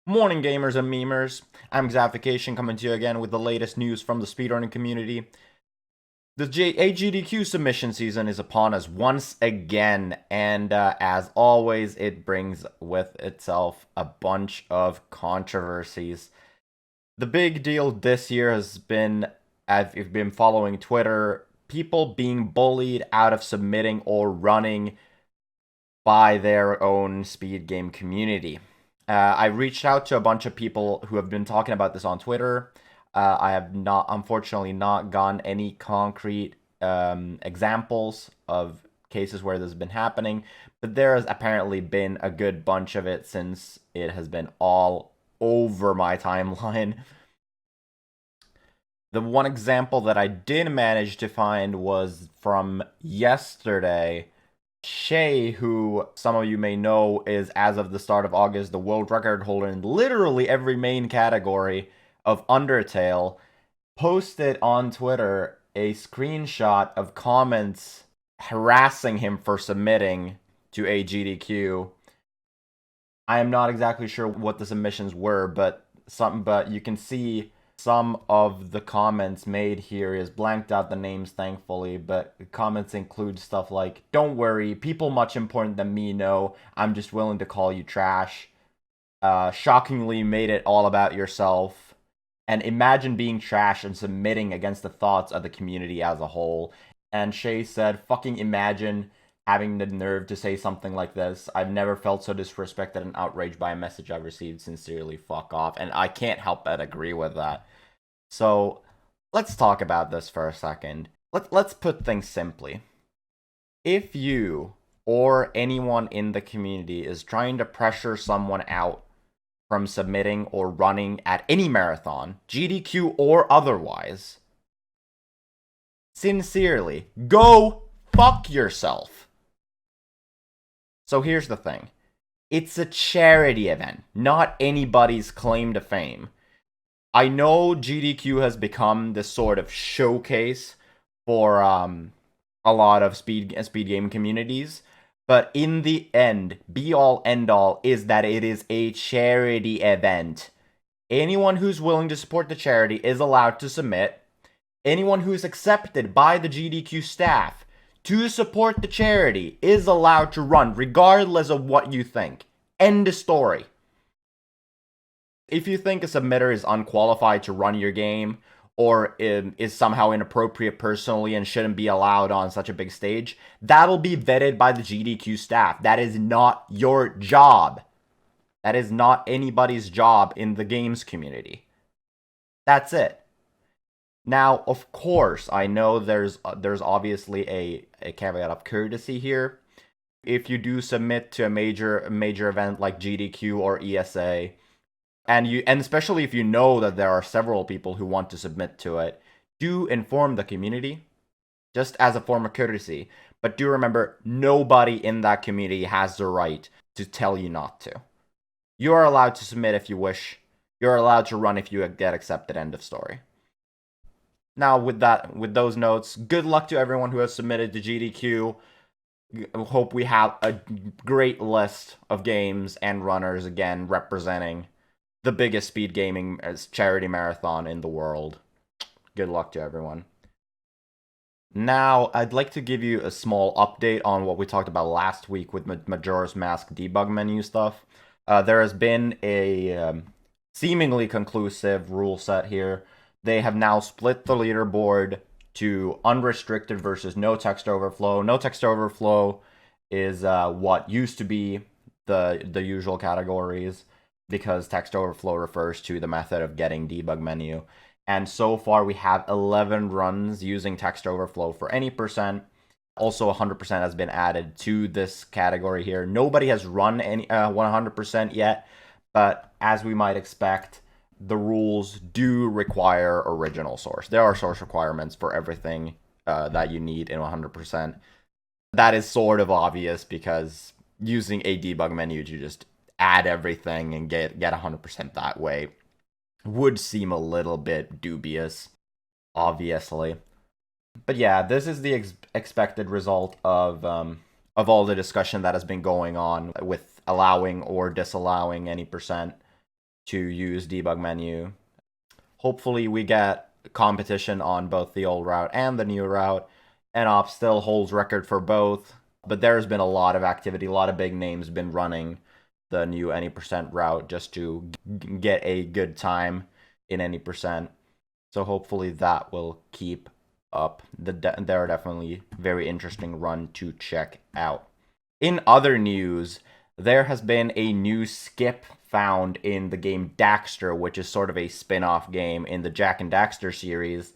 Morning gamers and memers, I'm Xavification coming to you again with the latest news from the speedrunning community. The GDQ submission season is upon us once again, and as always, it brings with itself a bunch of controversies. The big deal this year has been, as you've been following Twitter, people being bullied out of submitting or running by their own speed game community. I reached out to a bunch of people who have been talking about this on Twitter. I have not, unfortunately, not gotten any concrete examples of cases where this has been happening, but there has apparently been a good bunch of it since it has been all over my timeline. The one example that I did manage to find was from yesterday. Shay, who some of you may know is, as of the start of August, the world record holder in literally every main category of Undertale, posted on Twitter a screenshot of comments harassing him for submitting to a GDQ. I am not exactly sure what the submissions were, but you can see some of the comments made here is blanked out the names, thankfully, but comments include stuff like, "Don't worry, people much important than me know. I'm just willing to call you trash. Shockingly made it all about yourself. And imagine being trash and submitting against the thoughts of the community as a whole." And Shay said, "Fucking imagine having the nerve to say something like this. I've never felt so disrespected and outraged by a message I've received. Sincerely, fuck off." And I can't help but agree with that. So let's talk about this for a second. Let's put things simply. If you or anyone in the community is trying to pressure someone out from submitting or running at any marathon, GDQ or otherwise, sincerely, go fuck yourself. So here's the thing. It's a charity event, not anybody's claim to fame. I know GDQ has become this sort of showcase for a lot of speed game communities, but in the end, be all end all is that it is a charity event. Anyone who's willing to support the charity is allowed to submit. Anyone who's accepted by the GDQ staff to support the charity is allowed to run, regardless of what you think. End of story. If you think a submitter is unqualified to run your game, or is somehow inappropriate personally and shouldn't be allowed on such a big stage, that'll be vetted by the GDQ staff. That is not your job. That is not anybody's job in the games community. That's it. Now, of course, I know there's obviously a caveat of courtesy here. If you do submit to a major event like GDQ or ESA, and especially if you know that there are several people who want to submit to it, do inform the community, just as a form of courtesy. But do remember, nobody in that community has the right to tell you not to. You are allowed to submit if you wish. You're allowed to run if you get accepted. End of story. Now, with those notes, good luck to everyone who has submitted to GDQ. Hope we have a great list of games and runners again representing the biggest speed gaming charity marathon in the world. Good luck to everyone. Now, I'd like to give you a small update on what we talked about last week with Majora's Mask debug menu stuff. There has been a seemingly conclusive rule set here. They have now split the leaderboard to unrestricted versus no text overflow. No text overflow is what used to be the usual categories, because text overflow refers to the method of getting debug menu. And so far we have 11 runs using text overflow for any percent. Also 100% has been added to this category here. Nobody has run any 100% yet, but as we might expect, the rules do require original source. There are source requirements for everything that you need in 100%. That is sort of obvious because using a debug menu to just add everything and get 100% that way would seem a little bit dubious, obviously. But yeah, this is the expected result of all the discussion that has been going on with allowing or disallowing any percent. to use debug menu. Hopefully we get competition on both the old route and the new route. NOP still holds record for both, but there's been a lot of activity, a lot of big names been running the new any percent route just to get a good time in any percent. So hopefully that will keep up. They're definitely very interesting run to check out. In other news, there has been a new skip found in the game Daxter, which is sort of a spin-off game in the Jak and Daxter series.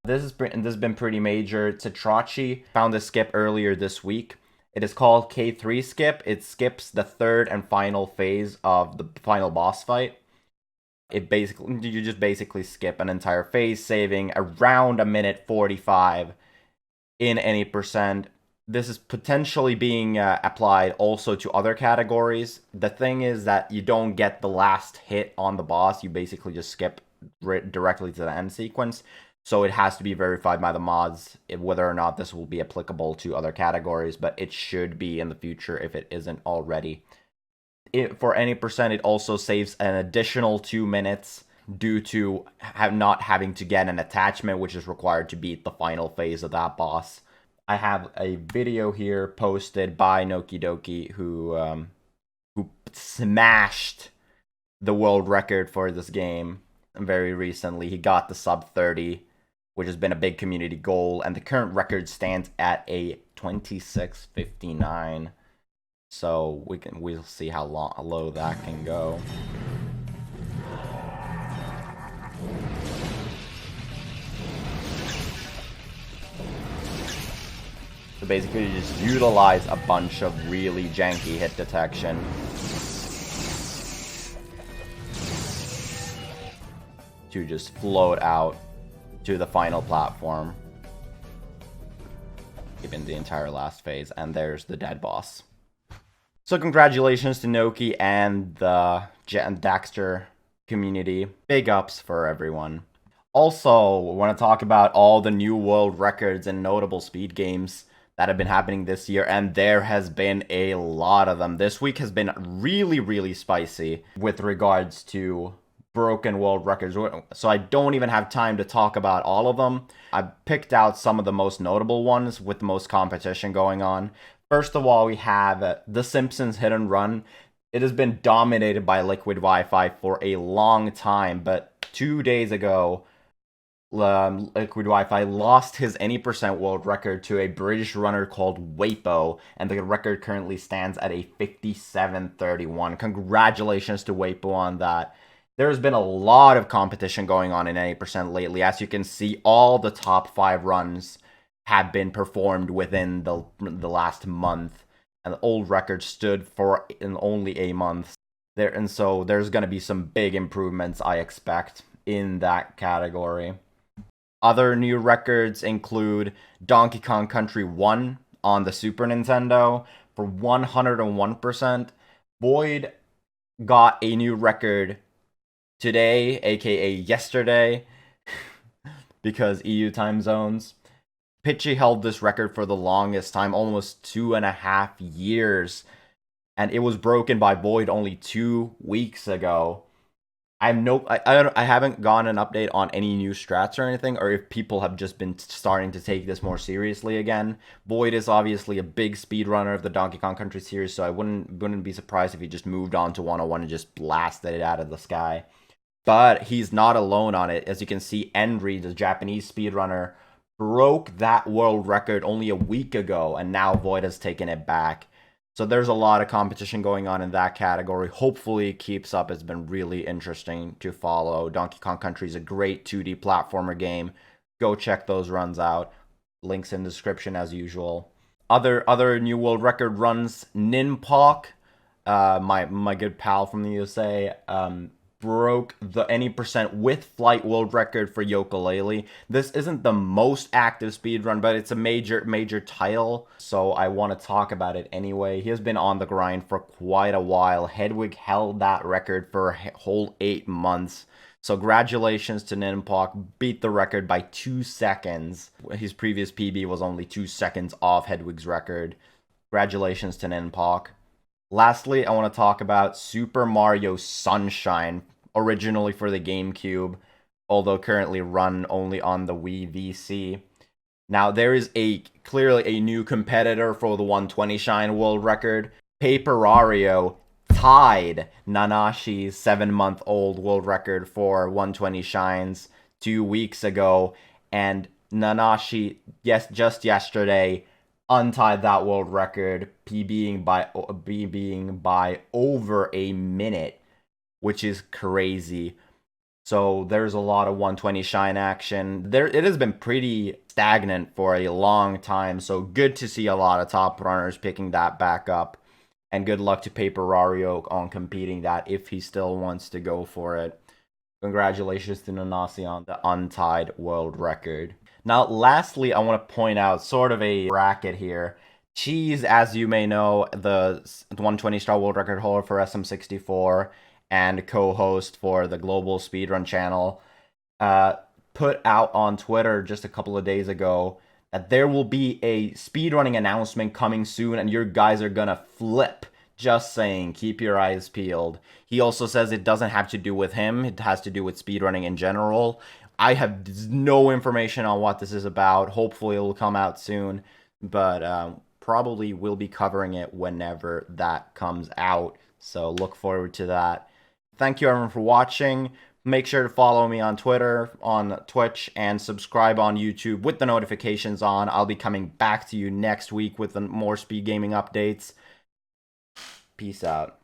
This has been pretty major. Tetrachi found this skip earlier this week. It is called K3 skip. It skips the third and final phase of the final boss fight. You just basically skip an entire phase, saving around a minute 45 in any percent. This is potentially being applied also to other categories. The thing is that you don't get the last hit on the boss. You basically just skip directly to the end sequence. So it has to be verified by the mods whether or not this will be applicable to other categories, but it should be in the future if it isn't already. For any percent, it also saves an additional 2 minutes due to not having to get an attachment, which is required to beat the final phase of that boss. I have a video here posted by Nokidoki who smashed the world record for this game very recently. He got the sub 30, which has been a big community goal, and the current record stands at a 26:59. So we'll see how low that can go. So basically you just utilize a bunch of really janky hit detection to just float out to the final platform, given the entire last phase, and there's the dead boss. So congratulations to Noki and the Daxter community. Big ups for everyone. Also, we want to talk about all the new world records and notable speed games that have been happening this year, and there has been a lot of them. This week has been really, really spicy with regards to broken world records, so I don't even have time to talk about all of them. I picked out some of the most notable ones with the most competition going on. First of all, we have The Simpsons Hit and Run. It has been dominated by Liquid Wi-Fi for a long time, but 2 days ago, Liquid Wi-Fi lost his any percent world record to a British runner called Wapo, and the record currently stands at a 57:31. Congratulations to Wapo on that. There's been a lot of competition going on in any percent lately. As you can see, all the top 5 runs have been performed within the last month, and the old record stood for in only a month. And so there's going to be some big improvements, I expect, in that category. Other new records include Donkey Kong Country 1 on the Super Nintendo for 101%. Void got a new record today, aka yesterday, because EU time zones. Pitchy held this record for the longest time, almost 2.5 years, and it was broken by Void only 2 weeks ago. I haven't gotten an update on any new strats or anything, or if people have just been starting to take this more seriously again. Void is obviously a big speedrunner of the Donkey Kong Country series, so I wouldn't be surprised if he just moved on to 101 and just blasted it out of the sky. But he's not alone on it. As you can see, Enry, the Japanese speedrunner, broke that world record only a week ago, and now Void has taken it back. So there's a lot of competition going on in that category. Hopefully it keeps up. It's been really interesting to follow. Donkey Kong Country is a great 2D platformer game. Go check those runs out. Links in the description as usual. Other new world record runs. Ninpok, my good pal from the USA, broke the any percent with flight world record for Yooka-Laylee. This isn't the most active speedrun, but it's a major title, so I want to talk about it anyway. He has been on the grind for quite a while. Hedwig held that record for a whole 8 months. So congratulations to Ninpok, beat the record by 2 seconds. His previous PB was only 2 seconds off Hedwig's record. Congratulations to Ninpok. Lastly, I want to talk about Super Mario Sunshine originally for the GameCube, although currently run only on the Wii VC. Now, there is clearly a new competitor for the 120 shine world record. Paperario tied Nanashi's 7-month-old world record for 120 shines 2 weeks ago, and Nanashi, just yesterday, untied that world record, being by over a minute, which is crazy. So there's a lot of 120 shine action. It has been pretty stagnant for a long time, so good to see a lot of top runners picking that back up. And good luck to Paperario on competing that if he still wants to go for it. Congratulations to Nanasi on the untied world record. Now, lastly, I want to point out sort of a bracket here. Cheese, as you may know, the 120-star world record holder for SM64 and co-host for the Global Speedrun channel, put out on Twitter just a couple of days ago that there will be a speedrunning announcement coming soon, and your guys are gonna flip. Just saying, keep your eyes peeled. He also says it doesn't have to do with him, it has to do with speedrunning in general. I have no information on what this is about. Hopefully it will come out soon, but probably will be covering it whenever that comes out. So look forward to that. Thank you everyone for watching. Make sure to follow me on Twitter, on Twitch, and subscribe on YouTube with the notifications on. I'll be coming back to you next week with more speed gaming updates. Peace out.